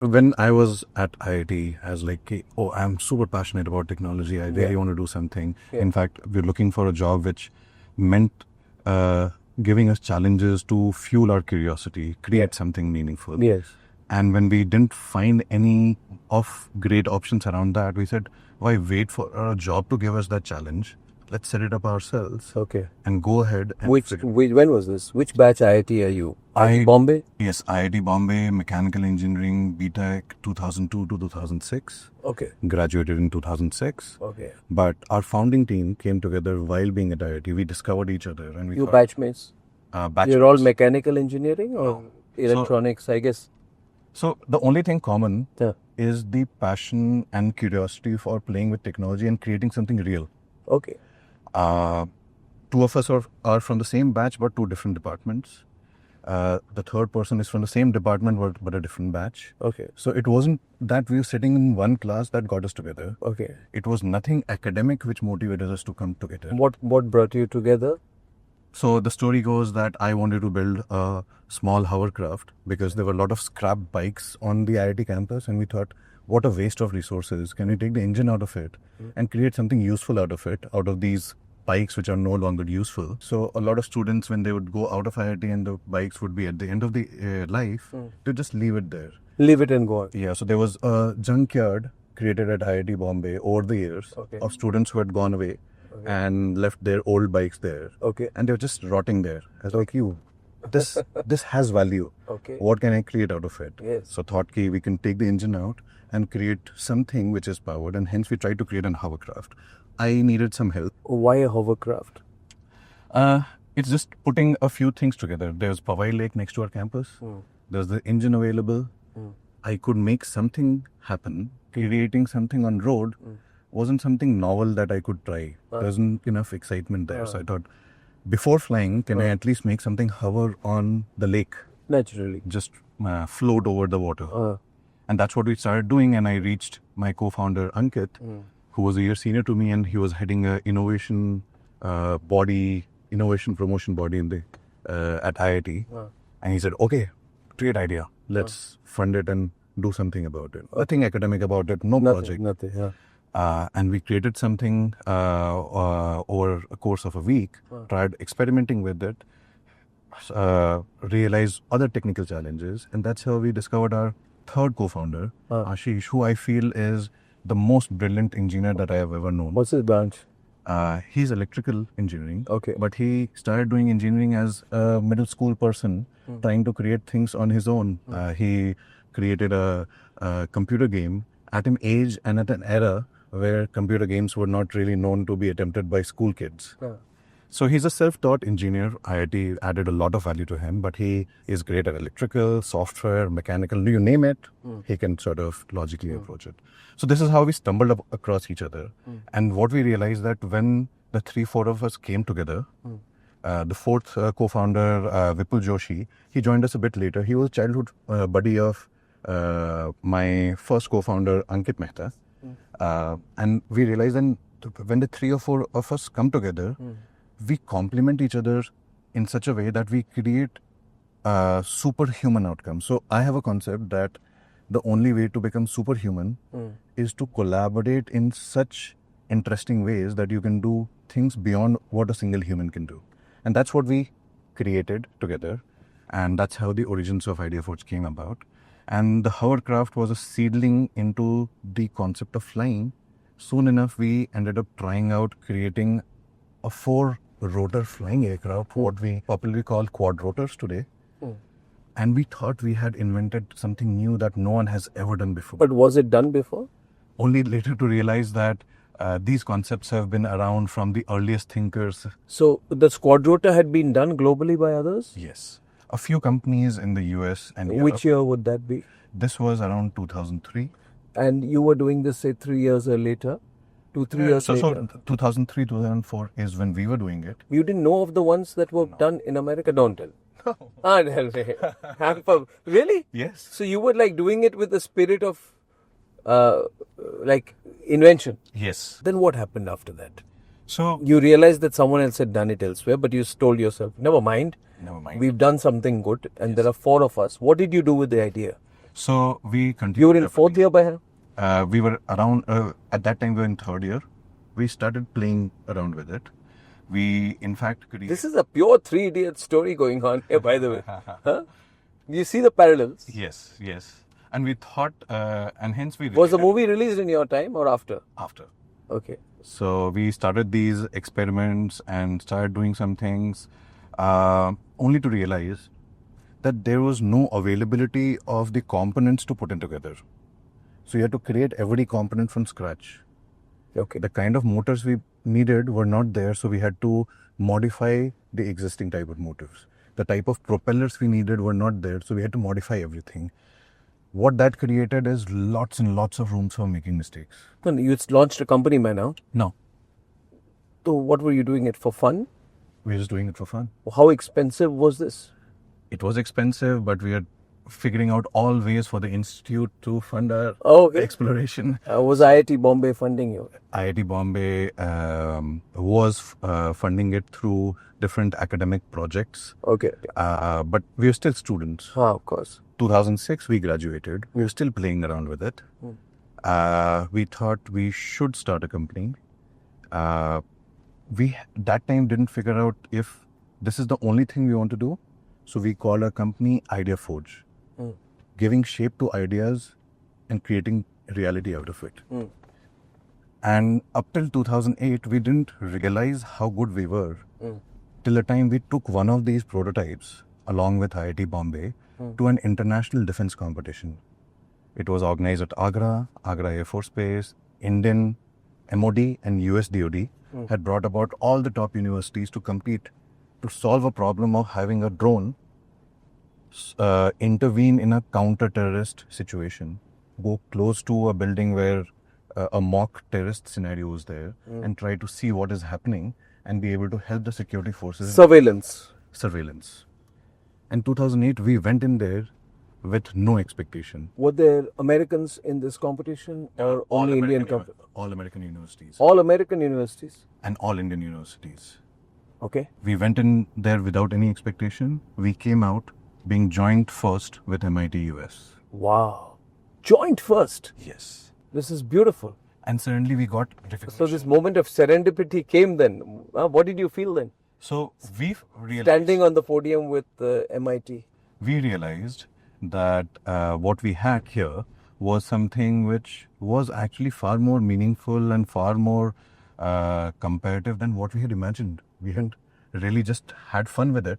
When I was at IIT, I was like, oh, I'm super passionate about technology. I really want to do something. Yeah. In fact, we're looking for a job which meant giving us challenges to fuel our curiosity, create something meaningful. Yes. And when we didn't find any of great options around that, we said, why wait for a job to give us that challenge? Let's set it up ourselves Okay. and go ahead and When was this? Which batch IIT are you? IIT Bombay? Yes, IIT Bombay, Mechanical Engineering, BTech, 2002 to 2006. Okay. Graduated in 2006. Okay. But our founding team came together while being at IIT. We discovered each other and we You thought, batchmates? batchmates. You're all mechanical engineering or electronics, I guess? So the only thing common Yeah. is the passion and curiosity for playing with technology and creating something real. Okay. Two of us are from the same batch but two different departments. The third person is from the same department but a different batch. Okay. So it wasn't that we were sitting in one class that got us together. Okay. It was nothing academic which motivated us to come together. What brought you together? So the story goes that I wanted to build a small hovercraft because there were a lot of scrap bikes on the IIT campus, and we thought, what a waste of resources. Can we take the engine out of it and create something useful out of it, out of these bikes which are no longer useful? So a lot of students, when they would go out of IIT and the bikes would be at the end of the life, to just leave it there. Leave it and go on. Yeah, so there was a junkyard created at IIT Bombay over the years of students who had gone away and left their old bikes there. Okay. And they were just rotting there. I was like, this has value. Okay. What can I create out of it? Yes. So thought we can take the engine out and create something which is powered, and hence we tried to create an hovercraft. I needed some help. Why a hovercraft? It's just putting a few things together. There's Powai Lake next to our campus. There's the engine available. I could make something happen. Creating something on road wasn't something novel that I could try. There wasn't enough excitement there. So I thought, before flying, can I at least make something hover on the lake? Naturally. Just float over the water. And that's what we started doing. And I reached my co-founder, Ankit, who was a year senior to me, and he was heading a innovation promotion body in the at IIT. And he said, okay, great idea. Let's fund it and do something about it. Nothing academic about it, no project. Nothing, yeah. And we created something over a course of a week, tried experimenting with it, realized other technical challenges, and that's how we discovered our third co-founder, Ashish, who I feel is the most brilliant engineer that I have ever known. What's his branch? He's electrical engineering. Okay. But he started doing engineering as a middle school person, trying to create things on his own. He created a computer game at an age and at an era where computer games were not really known to be attempted by school kids. So he's a self-taught engineer. IIT added a lot of value to him, but he is great at electrical, software, mechanical, you name it, he can sort of logically approach it. So this is how we stumbled across each other. And what we realized that when the 3-4 of us came together, the fourth co-founder, Vipul Joshi, he joined us a bit later. He was a childhood buddy of my first co-founder, Ankit Mehta. And we realized then when the 3 or 4 of us come together, we complement each other in such a way that we create superhuman outcomes. So I have a concept that the only way to become superhuman is to collaborate in such interesting ways that you can do things beyond what a single human can do. And that's what we created together. And that's how the origins of IdeaForge came about. And the hovercraft was a seedling into the concept of flying. Soon enough, we ended up trying out creating a 4-rotor flying aircraft, what we popularly call quadrotors today. And we thought we had invented something new that no one has ever done before. But was it done before? Only later to realize that these concepts have been around from the earliest thinkers. So the quadrotor had been done globally by others? Yes. A few companies in the US and Europe. Which year would that be? This was around 2003. And you were doing this, say, 3 years later? 2-3 years later? So 2003, 2004 is when we were doing it. You didn't know of the ones that were done in America? Don't tell. No. Really? Yes. So you were like doing it with the spirit of like invention? Yes. Then what happened after that? So You realized that someone else had done it elsewhere, but you told yourself, never mind. never mind. We've done something good and there are 4 of us. What did you do with the idea? So we continued. You were in fourth year by now? We were around, at that time we were in third year. We started playing around with it. We, in fact, This is a pure Three Idiots story going on here, by the way. Huh? You see the parallels? Yes, yes. And we thought, and hence we... Was the movie released in your time or after? After. Okay. So we started these experiments and started doing some things, only to realize that there was no availability of the components to put in together. So you had to create every component from scratch. Okay. The kind of motors we needed were not there, so we had to modify the existing type of motors. The type of propellers we needed were not there, so we had to modify everything. What that created is lots and lots of rooms for making mistakes. No, you launched a company by now. No, So what were you doing it for fun? we were just doing it for fun. How expensive was this? It was expensive, but we are figuring out all ways for the institute to fund our Okay. exploration. Was IIT Bombay funding you? IIT Bombay was funding it through different academic projects, Okay. but we were still students. Of course. 2006 we graduated. We were still playing around with it. We thought we should start a company. We that time didn't figure out if this is the only thing we want to do. So we called our company Idea Forge, giving shape to ideas and creating reality out of it. And up till 2008, we didn't realize how good we were till the time we took one of these prototypes along with IIT Bombay to an international defense competition. It was organized at Agra Air Force Base, Indian MOD and US DOD had brought about all the top universities to compete to solve a problem of having a drone intervene in a counter-terrorist situation, go close to a building where a mock terrorist scenario was there and try to see what is happening and be able to help the security forces in surveillance. In 2008, we went in there with no expectation. Were there Americans in this competition or only Indian companies? All American universities. All American universities. And all Indian universities. Okay. We went in there without any expectation. We came out being joint first with MIT US. Wow. Joint first. Yes. This is beautiful. And suddenly we got recognition. So this moment of serendipity came then. What did you feel then? So we realized, Standing on the podium with MIT. we realized that what we had here was something which was actually far more meaningful and far more comparative than what we had imagined. We hadn't really just had fun with it.